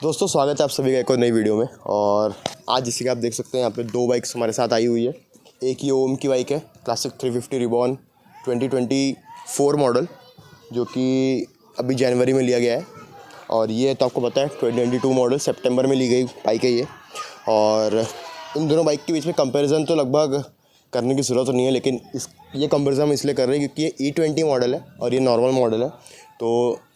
दोस्तों स्वागत है आप सभी का एक और नई वीडियो में। और आज जैसे कि आप देख सकते हैं यहाँ पे दो बाइक्स हमारे साथ आई हुई है। एक ये ओम की बाइक है क्लासिक 350 रिबॉन 2024 मॉडल, जो कि अभी जनवरी में लिया गया है। और ये तो आपको पता है 2022 मॉडल सितंबर में ली गई बाइक है ये। और इन दोनों बाइक के बीच में कंपैरिजन तो लगभग करने की ज़रूरत नहीं है, लेकिन ये कंपैरिजन हम इसलिए कर रहे हैं क्योंकि ये E20 मॉडल है और ये नॉर्मल मॉडल है। तो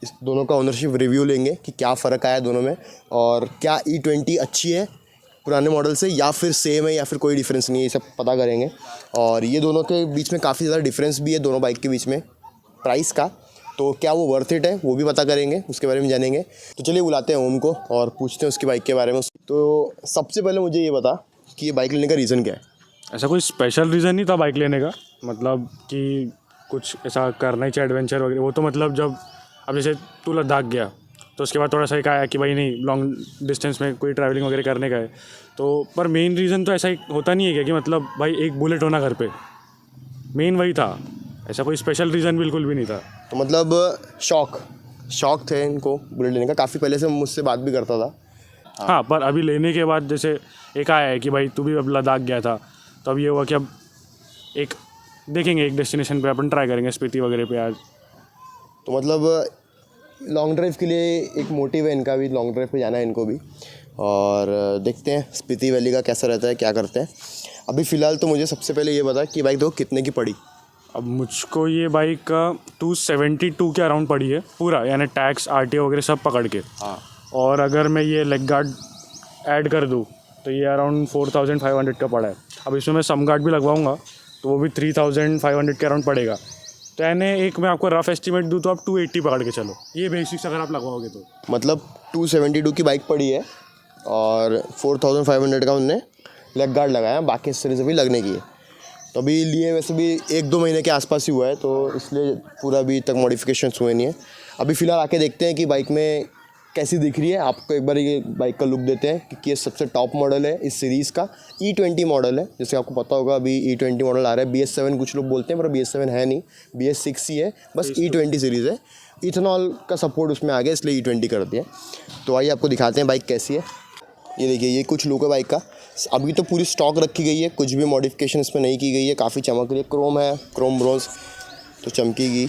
इस दोनों का ओनरशिप रिव्यू लेंगे कि क्या फ़र्क आया दोनों में, और क्या E20 अच्छी है पुराने मॉडल से या फिर सेम है या फिर कोई डिफरेंस नहीं है, ये सब पता करेंगे। और ये दोनों के बीच में काफ़ी ज़्यादा डिफरेंस भी है दोनों बाइक के बीच में प्राइस का, तो क्या वो वर्थ इट है वो भी पता करेंगे, उसके बारे में जानेंगे। तो चलिए बुलाते हैं ओम को और पूछते हैं उसकी बाइक के बारे में। तो सबसे पहले मुझे ये बता कि ये बाइक लेने का रीज़न क्या है। ऐसा कोई स्पेशल रीज़न नहीं था बाइक लेने का, मतलब कि कुछ ऐसा करना ही चाहिए एडवेंचर वगैरह। वो तो मतलब जब अब जैसे तू लद्दाख गया तो उसके बाद थोड़ा सा एक आया कि भाई नहीं लॉन्ग डिस्टेंस में कोई ट्रैवलिंग वगैरह करने का है। तो पर मेन रीज़न तो ऐसा ही होता नहीं है क्या कि मतलब भाई एक बुलेट होना घर पे, मेन वही था। ऐसा कोई स्पेशल रीज़न बिल्कुल भी नहीं था। तो मतलब शौक थे इनको बुलेट लेने का, काफ़ी पहले से मुझसे बात भी करता था। हाँ, पर अभी लेने के बाद जैसे एक आया है कि भाई तू भी अब लद्दाख गया था, तो अब ये हुआ कि अब एक देखेंगे, एक डेस्टिनेशन पे अपन ट्राई करेंगे स्पीति वगैरह पे आज। तो मतलब लॉन्ग ड्राइव के लिए एक मोटिव है इनका भी, लॉन्ग ड्राइव पे जाना है इनको भी। और देखते हैं स्पीति वैली का कैसा रहता है, क्या करते हैं। अभी फ़िलहाल तो मुझे सबसे पहले ये बता कि बाइक देखो कितने की पड़ी। अब मुझको ये बाइक 272 के अराउंड पड़ी है पूरा, यानी टैक्स RTO वगैरह सब पकड़ के। हाँ। और अगर मैं ये लेग गार्ड ऐड कर दूँ तो ये अराउंड 4500 का पड़ा है। अब इसमें मैं सम गार्ड भी लगवाऊंगा तो वो भी 3500 के अराउंड पड़ेगा। तो यानी एक मैं आपको रफ एस्टिमेट दूँ तो आप 280 पकड़ के चलो, ये बेसिक्स अगर आप लगवाओगे तो। मतलब 272 की बाइक पड़ी है और 4500 का उनने लेग गार्ड लगाया, बाकी एक्सेसरीज भी लगने की है। तो अभी लिए वैसे भी 1-2 महीने के आसपास ही हुआ है, तो इसलिए पूरा अभी तक मॉडिफिकेशंस हुए नहीं है। अभी फ़िलहाल आके देखते हैं कि बाइक में कैसी दिख रही है। आपको एक बार ये बाइक का लुक देते हैं क्योंकि ये सबसे टॉप मॉडल है इस सीरीज़ का। E20 मॉडल है, जैसे आपको पता होगा अभी E20 मॉडल आ रहा है। BS7 कुछ लोग बोलते हैं पर BS7 है नहीं, BS6 ही है, बस E20 सीरीज़ है। इथेनॉल का सपोर्ट उसमें आ गया इसलिए E20 कर दिया। तो आइए आपको दिखाते हैं बाइक कैसी है। ये देखिए, ये कुछ लुक है बाइक का। अभी तो पूरी स्टॉक रखी गई है, कुछ भी मॉडिफिकेशन इसमें नहीं की गई है। काफ़ी चमक रही है, क्रोम है, क्रोम ब्रोंज तो चमकेगी।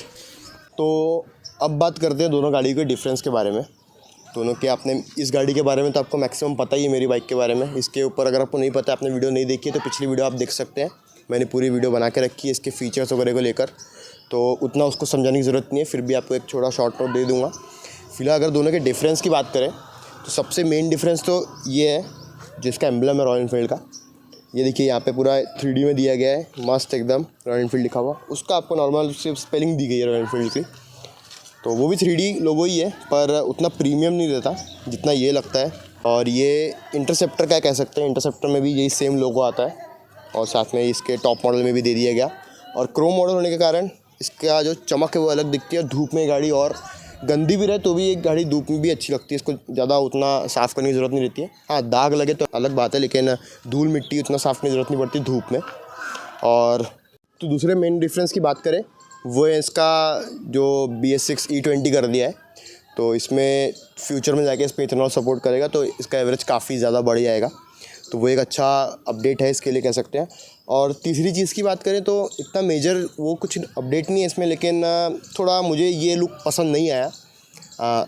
तो अब बात करते हैं दोनों गाड़ी के डिफरेंस के बारे में। दोनों के आपने इस गाड़ी के बारे में तो आपको मैक्सिमम पता ही है, मेरी बाइक के बारे में। इसके ऊपर अगर आपको नहीं पता, आपने वीडियो नहीं देखी है तो पिछली वीडियो आप देख सकते हैं। मैंने पूरी वीडियो बना के रखी है इसके फीचर्स वगैरह को लेकर, तो उतना उसको समझाने की ज़रूरत नहीं है। फिर भी आपको एक छोटा शॉर्ट नोट दे दूँगा। फिलहाल अगर दोनों के डिफरेंस की बात करें तो सबसे मेन डिफरेंस तो ये है, जिसका एम्बलम है रॉयल एनफील्ड का। ये देखिए यहाँ पे पूरा 3D में दिया गया है, मस्त एकदम रॉयल एनफील्ड लिखा हुआ। उसका आपको नॉर्मल सिर्फ स्पेलिंग दी गई है रॉयल एनफील्ड की, तो वो भी 3D लोगो ही है पर उतना प्रीमियम नहीं रहता जितना ये लगता है। और ये इंटरसेप्टर का कह सकते हैं, इंटरसेप्टर में भी यही सेम लोगो आता है और साथ में इसके टॉप मॉडल में भी दे दिया गया। और क्रोम मॉडल होने के कारण इसका जो चमक है वो अलग दिखती है। धूप में गाड़ी और गंदी भी रहे तो भी एक गाड़ी धूप में भी अच्छी लगती है, इसको ज़्यादा उतना साफ़ करने की ज़रूरत नहीं रहती है। हाँ, दाग लगे तो अलग बात है, लेकिन धूल मिट्टी उतना साफ़ करने की ज़रूरत नहीं पड़ती धूप में। और तो दूसरे मेन डिफरेंस की बात करें वो है इसका जो BS6 E20 कर दिया है, तो इसमें फ्यूचर में जाके इसमें इथेनॉल सपोर्ट करेगा तो इसका एवरेज काफ़ी ज़्यादा बढ़ जाएगा। तो वो एक अच्छा अपडेट है इसके लिए कह सकते हैं। और तीसरी चीज़ की बात करें तो इतना मेजर वो कुछ अपडेट नहीं है इसमें, लेकिन थोड़ा मुझे ये लुक पसंद नहीं आया।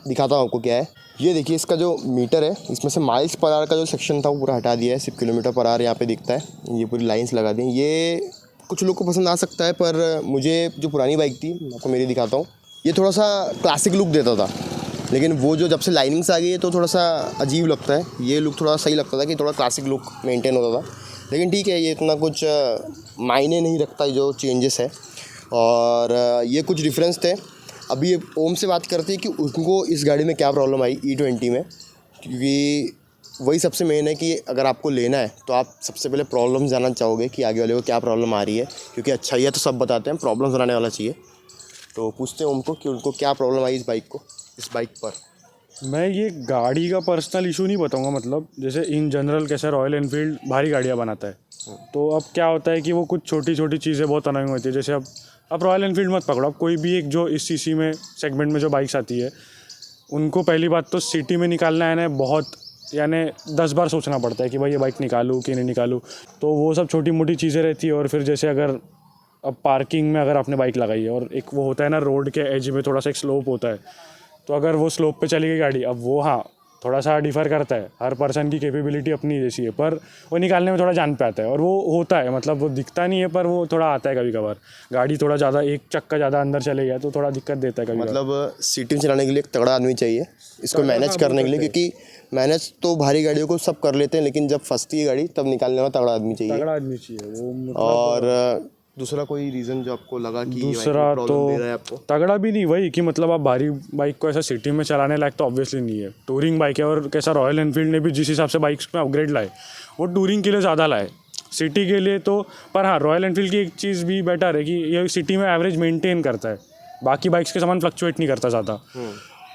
दिखाता हूँ आपको क्या है। ये देखिए, इसका जो मीटर है इसमें से माइल्स पर आवर का जो सेक्शन था वो पूरा हटा दिया है, सिर्फ किलोमीटर पर आवर यहाँ पे दिखता है। ये पूरी लाइन्स लगा दी हैं। ये कुछ लोग को पसंद आ सकता है, पर मुझे जो पुरानी बाइक थी, मैं आपको मेरी दिखाता हूँ, ये थोड़ा सा क्लासिक लुक देता था। लेकिन वो जो जब से लाइनिंग्स आ गई है तो थोड़ा सा अजीब लगता है। ये लुक थोड़ा सही लगता था कि थोड़ा क्लासिक लुक मेंटेन होता था, लेकिन ठीक है, ये इतना कुछ मायने नहीं रखता जो चेंजेस है। और ये कुछ डिफरेंस थे। अभी ये ओम से बात करते हैं कि उनको इस गाड़ी में क्या प्रॉब्लम आई E20 में, क्योंकि वही सबसे मेन है कि अगर आपको लेना है तो आप सबसे पहले प्रॉब्लम जानना चाहोगे कि आगे वाले को क्या प्रॉब्लम आ रही है, क्योंकि अच्छा ही है तो सब बताते हैं, प्रॉब्लम बनाने वाला चाहिए। तो पूछते हैं उनको कि उनको क्या प्रॉब्लम आई इस बाइक पर। मैं ये गाड़ी का पर्सनल इशू नहीं बताऊंगा, मतलब जैसे इन जनरल कैसे रॉयल एनफील्ड भारी गाड़ियाँ बनाता है, तो अब क्या होता है कि वो कुछ छोटी छोटी चीज़ें बहुत अनोइंग होती है। जैसे अब रॉयल एनफील्ड मत पकड़ो, अब कोई भी एक जो इस CC में सेगमेंट में जो बाइक्स आती है उनको पहली बात तो सिटी में निकालना है ना बहुत, यानी 10 बार सोचना पड़ता है कि भाई ये बाइक निकालूँ कि नहीं निकालूँ। तो वो सब छोटी मोटी चीज़ें रहती है। और फिर जैसे अगर अब पार्किंग में अगर आपने बाइक लगाई है और एक वो होता है ना रोड के एज में थोड़ा सा एक स्लोप होता है, तो अगर वो स्लोप पे चली गई गाड़ी, अब वो हाँ थोड़ा सा डिफ़र करता है, हर पर्सन की कैपेबिलिटी अपनी जैसी है, पर वो निकालने में थोड़ा जान पे आता है। और वो होता है, मतलब वो दिखता नहीं है पर वो थोड़ा आता है कभी कभार। गाड़ी थोड़ा ज़्यादा एक चक्का ज़्यादा अंदर चले गया तो थोड़ा दिक्कत देता है कभी। मतलब सिटी में चलाने के लिए एक तगड़ा आदमी चाहिए इसको मैनेज करने के लिए, क्योंकि मैनेज तो भारी गाड़ियों को सब कर लेते हैं, लेकिन जब फंसती है गाड़ी तब निकालने में तगड़ा आदमी चाहिए। तगड़ा आदमी चाहिए वो, मतलब और दूसरा कोई रीज़न जो आपको लगा कि दूसरा तो दे रहा है आपको? तगड़ा भी नहीं, वही कि मतलब आप भारी बाइक को ऐसा सिटी में चलाने लायक तो ऑब्वियसली नहीं है। टूरिंग बाइक है, और कैसा रॉयल एनफील्ड ने भी जिस हिसाब से बाइक्स में अपग्रेड लाए वो टूरिंग के लिए ज़्यादा लाए, सिटी के लिए तो। पर हाँ, रॉयल एनफील्ड की एक चीज़ भी बेटर है कि ये सिटी में एवरेज मेंटेन करता है, बाकी बाइक्स के समान फ्लक्चुएट नहीं करता ज़्यादा।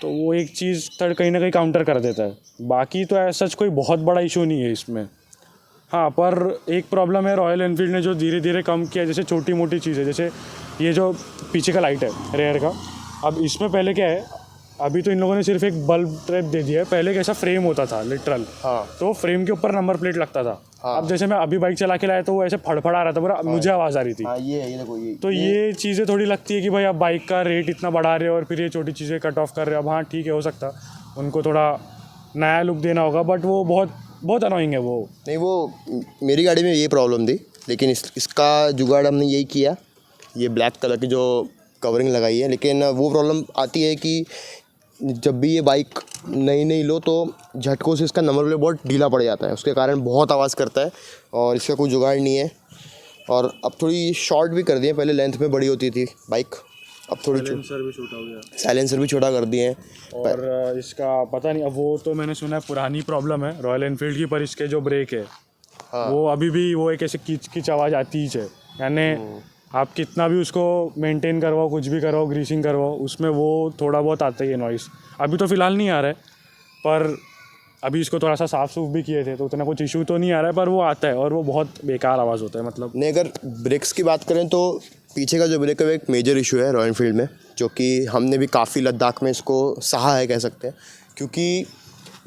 तो वो एक चीज़ कहीं ना कहीं काउंटर कर देता है। बाकी तो ऐसा सच कोई बहुत बड़ा इशू नहीं है इसमें। हाँ, पर एक प्रॉब्लम है रॉयल एनफील्ड ने जो धीरे धीरे कम किया, जैसे छोटी मोटी चीज़ें, जैसे ये जो पीछे का लाइट है रेयर का, अब इसमें पहले क्या है, अभी तो इन लोगों ने सिर्फ एक बल्ब ट्रैप दे दिया है, पहले कैसा फ्रेम होता था लिटरल। हाँ। तो फ्रेम के ऊपर नंबर प्लेट लगता था। हाँ। अब जैसे मैं अभी बाइक चला के लाया तो वो ऐसे फड़फड़ा रहा था पूरा, मुझे आवाज़ आ रही थी। हाँ, ये देखो तो ये चीज़ें थोड़ी लगती है कि भाई आप बाइक का रेट इतना बढ़ा रहे हो और फिर ये छोटी चीज़ें कट ऑफ कर रहे हो। अब हाँ ठीक है, हो सकता उनको थोड़ा नया लुक देना होगा, बट वो बहुत अनोइंग है वो। नहीं, वो मेरी गाड़ी में ये प्रॉब्लम थी, लेकिन इसका जुगाड़ हमने यही किया, ये ब्लैक कलर की जो कवरिंग लगाई है। लेकिन वो प्रॉब्लम आती है कि जब भी ये बाइक नई लो तो झटकों से इसका नंबर प्लेट बहुत ढीला पड़ जाता है, उसके कारण बहुत आवाज़ करता है और इसका कोई जुगाड़ नहीं है। और अब थोड़ी शॉर्ट भी कर दिए, पहले लेंथ में बड़ी होती थी बाइक, अब थोड़ी साइलेंसर भी छोटा हो गया, साइलेंसर भी छोटा कर दिए हैं। और इसका पता नहीं, अब वो तो मैंने सुना है पुरानी प्रॉब्लम है रॉयल एनफील्ड की, पर इसके जो ब्रेक है वो अभी भी वो एक ऐसे किच किच आवाज़ आती ही है। यानी आप कितना भी उसको मेंटेन करवाओ, कुछ भी करवाओ, ग्रीसिंग करवाओ, उसमें वो थोड़ा बहुत आता ही है नॉइस। अभी तो फ़िलहाल नहीं आ रहा है, पर अभी इसको थोड़ा सा साफ़ सूफ भी किए थे तो उतना कुछ इशू तो नहीं आ रहा है, पर वो आता है और वो बहुत बेकार आवाज़ होता है। मतलब नहीं, अगर ब्रेक्स की बात करें तो पीछे का जो ब्रेक है वो एक मेजर इशू है रॉयल एनफील्ड में, जो कि हमने भी काफ़ी लद्दाख में इसको सहा है कह सकते हैं, क्योंकि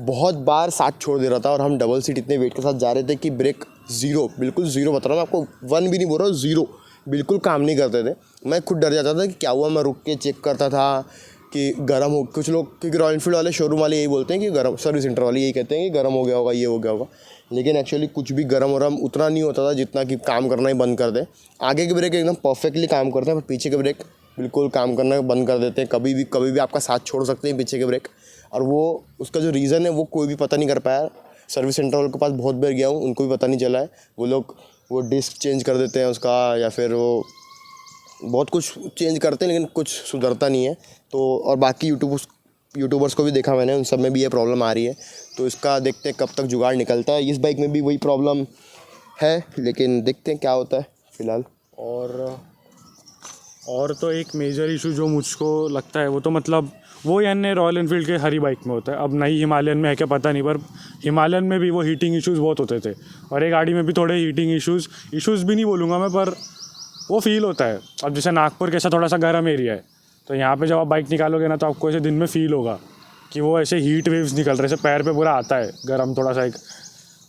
बहुत बार साथ छोड़ दे रहा था और हम डबल सीट इतने वेट के साथ जा रहे थे कि ब्रेक ज़ीरो, बिल्कुल ज़ीरो बता रहा हूँ आपको, 1 भी नहीं बोल रहा हूँ, ज़ीरो बिल्कुल काम नहीं करते थे। मैं खुद डर जाता था कि क्या हुआ, मैं रुक के चेक करता था कि गर्म हो। कुछ लोग, क्योंकि रॉयल एनफील्ड वाले शोरूम वाले यही बोलते हैं कि गर्म, सर्विस सेंटर वाले यही कहते हैं कि गर्म हो गया होगा, ये हो गया होगा, लेकिन एक्चुअली कुछ भी गर्म और उतना नहीं होता था जितना कि काम करना ही बंद कर दे। आगे के ब्रेक एकदम परफेक्टली काम करते हैं, पर पीछे के ब्रेक बिल्कुल काम करना बंद कर देते हैं। कभी भी आपका साथ छोड़ सकते हैं पीछे के ब्रेक, और वो उसका जो रीज़न है वो कोई भी पता नहीं कर पाया। सर्विस सेंटर वालों के पास बहुत बार गया हूँ, उनको भी पता नहीं चला है। वो लोग वो डिस्क चेंज कर देते हैं उसका, या फिर वो बहुत कुछ चेंज करते हैं, लेकिन कुछ सुधरता नहीं है। तो और बाकी यूट्यूबर्स को भी देखा मैंने, उन सब में भी ये प्रॉब्लम आ रही है। तो इसका देखते हैं कब तक जुगाड़ निकलता है। इस बाइक में भी वही प्रॉब्लम है, लेकिन देखते हैं क्या होता है फ़िलहाल। और तो एक मेजर इशू जो मुझको लगता है वो तो मतलब वो यानी रॉयल एनफील्ड के हर ही बाइक में होता है। अब नई हिमालयन में है क्या पता नहीं, पर हिमालयन में भी वो हीटिंग इश्यूज़ बहुत होते थे, और ये गाड़ी में भी थोड़े हीटिंग इश्यूज़ भी नहीं बोलूँगा मैं, पर वो फील होता है। अब जैसे नागपुर कैसा थोड़ा सा गर्म एरिया है, तो यहाँ पे जब आप बाइक निकालोगे ना तो आपको ऐसे दिन में फ़ील होगा कि वो ऐसे हीट वेव्स निकल रहे, ऐसे पैर पे पूरा आता है गर्म, थोड़ा सा एक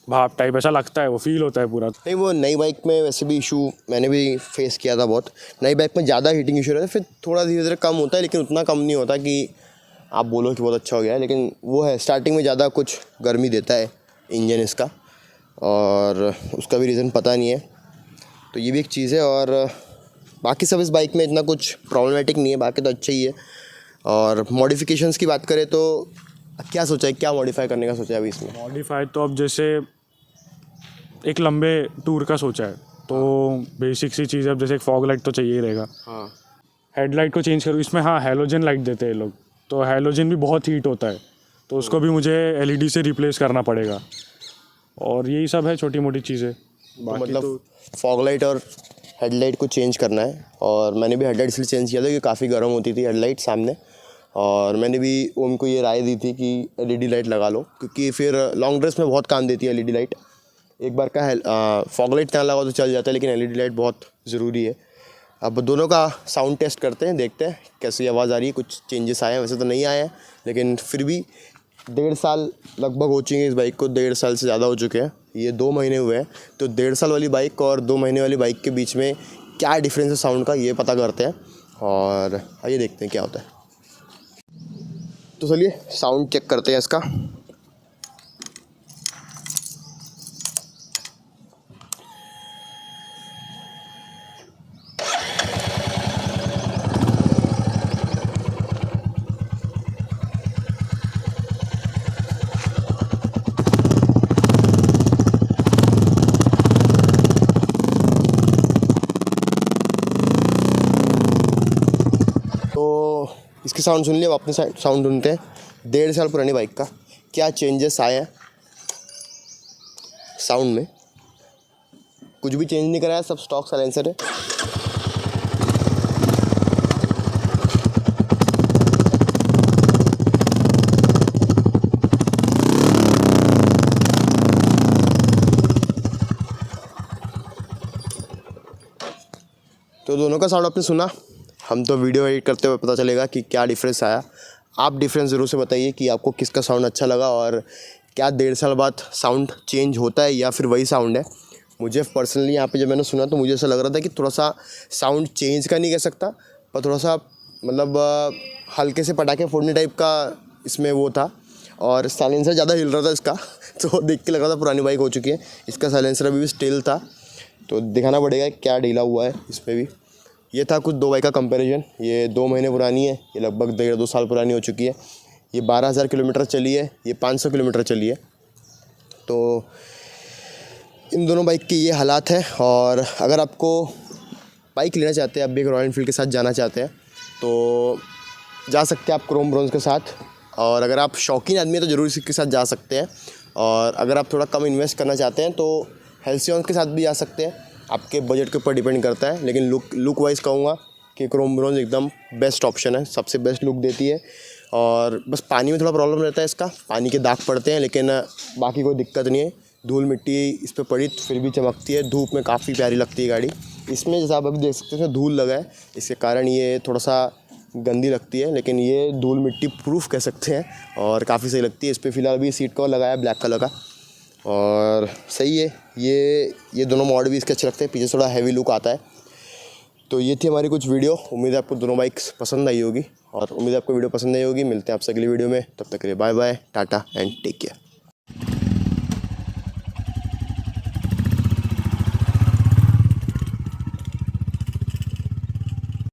भाप टाइप ऐसा लगता है, वो फील होता है पूरा। नहीं, वो नई बाइक में वैसे भी इशू मैंने भी फेस किया था बहुत। नई बाइक में ज़्यादा हीटिंग इशू रहता है, फिर थोड़ा धीरे धीरे कम होता है, लेकिन उतना कम नहीं होता कि आप बोलो कि बहुत अच्छा हो गया है। लेकिन वो है स्टार्टिंग में ज़्यादा कुछ गर्मी देता है इंजन इसका, और उसका भी रीज़न पता नहीं है। तो ये भी एक चीज़ है, और बाकी सब इस बाइक में इतना कुछ प्रॉब्लमेटिक नहीं है, बाकी तो अच्छा ही है। और मॉडिफिकेशंस की बात करें तो क्या सोचा है, क्या मॉडिफाई करने का सोचा है अभी इसमें? मॉडिफाई तो अब जैसे एक लंबे टूर का सोचा है, तो बेसिक सी चीज़ है। अब जैसे एक फॉग लाइट तो चाहिए ही रहेगा। हाँ, हेडलाइट को चेंज करूँ इसमें, हाँ हेलोजन लाइट देते हैं लोग, तो हेलोजन भी बहुत हीट होता है, तो उसको भी मुझे एलईडी से रिप्लेस करना पड़ेगा। और यही सब है छोटी मोटी चीज़ें। तो मतलब फॉग लाइट और हेडलाइट को चेंज करना है। और मैंने भी हेडलाइट इसलिए चेंज किया था कि काफ़ी गर्म होती थी हेडलाइट सामने, और मैंने भी उनको ये राय दी थी कि एलईडी लाइट लगा लो, क्योंकि फिर लॉन्ग ड्राइव्स में बहुत काम देती है एलईडी लाइट। एक बार का फॉग लाइट ना लगाओ तो चल जाता है, लेकिन एलईडी लाइट बहुत ज़रूरी है। अब दोनों का साउंड टेस्ट करते हैं, देखते हैं कैसी आवाज़ आ रही है, कुछ चेंजेस आए हैं, वैसे तो नहीं आए हैं लेकिन फिर भी 1.5 साल लगभग हो चुके हैं इस बाइक को, 1.5 साल से ज़्यादा हो चुके हैं, ये 2 महीने हुए हैं। तो 1.5 साल वाली बाइक और 2 महीने वाली बाइक के बीच में क्या डिफरेंस है साउंड का, ये पता करते हैं और आइए देखते हैं क्या होता है। तो चलिए साउंड चेक करते हैं इसका। तो इसकी साउंड सुन लिया, अब अपने साउंड सुनते हैं 1.5 साल पुरानी बाइक का क्या चेंजेस आए हैं साउंड में। कुछ भी चेंज नहीं कराया, सब स्टॉक साइलेंसर है। तो दोनों का साउंड आपने सुना, हम तो वीडियो एडिट करते हुए पता चलेगा कि क्या डिफरेंस आया। आप डिफरेंस ज़रूर से बताइए कि आपको किसका साउंड अच्छा लगा और क्या 1.5 साल बाद साउंड चेंज होता है या फिर वही साउंड है। मुझे पर्सनली यहाँ पे जब मैंने सुना तो मुझे ऐसा लग रहा था कि थोड़ा सा साउंड चेंज का नहीं कह सकता, पर थोड़ा सा मतलब हल्के से पटाखे फोड़ने टाइप का इसमें वो था, और साइलेंसर ज़्यादा हिल रहा था इसका तो देख के लग रहा था पुरानी बाइक हो चुकी है। इसका साइलेंसर अभी भी स्टिल था, तो दिखाना पड़ेगा क्या ढीला हुआ है इसमें भी। ये था कुछ 2 बाइक का कंपैरिजन। ये 2 महीने पुरानी है, ये लगभग 1.5-2 साल पुरानी हो चुकी है। ये 12,000 किलोमीटर चली है, ये 500 किलोमीटर चली है। तो इन दोनों बाइक के ये हालात हैं। और अगर आपको बाइक लेना चाहते हैं, आप भी एक रॉयल एनफील्ड के साथ जाना चाहते हैं तो जा सकते हैं आप क्रोम ब्रोंज के साथ। और अगर आप शौकीन आदमी हैं तो ज़रूर इसी के साथ जा सकते हैं। और अगर आप थोड़ा कम इन्वेस्ट करना चाहते हैं तो हेल्सियन के साथ भी जा सकते हैं, आपके बजट के ऊपर डिपेंड करता है। लेकिन लुक वाइज कहूँगा कि क्रोम ब्रोंज एकदम बेस्ट ऑप्शन है, सबसे बेस्ट लुक देती है। और बस पानी में थोड़ा प्रॉब्लम रहता है इसका, पानी के दाग पड़ते हैं, लेकिन बाकी कोई दिक्कत नहीं है। धूल मिट्टी इस पर पड़ी फिर भी चमकती है, धूप में काफ़ी प्यारी लगती है गाड़ी। इसमें जैसा आप अभी देख सकते हैं इसमें धूल लगा है, इसके कारण ये थोड़ा सा गंदी लगती है, लेकिन ये धूल मिट्टी प्रूफ कह सकते हैं और काफ़ी सही लगती है। इस पर फ़िलहाल भी सीट कवर लगाया है ब्लैक कलर का और सही है। ये दोनों मॉडल भी इसके अच्छे लगते हैं, पीछे थोड़ा हैवी लुक आता है। तो ये थी हमारी कुछ वीडियो, उम्मीद है आपको दोनों बाइक्स पसंद आई होगी और उम्मीद है आपको वीडियो पसंद आई होगी। मिलते हैं आपसे अगली वीडियो में, तब तक के लिए bye bye, tata and take care.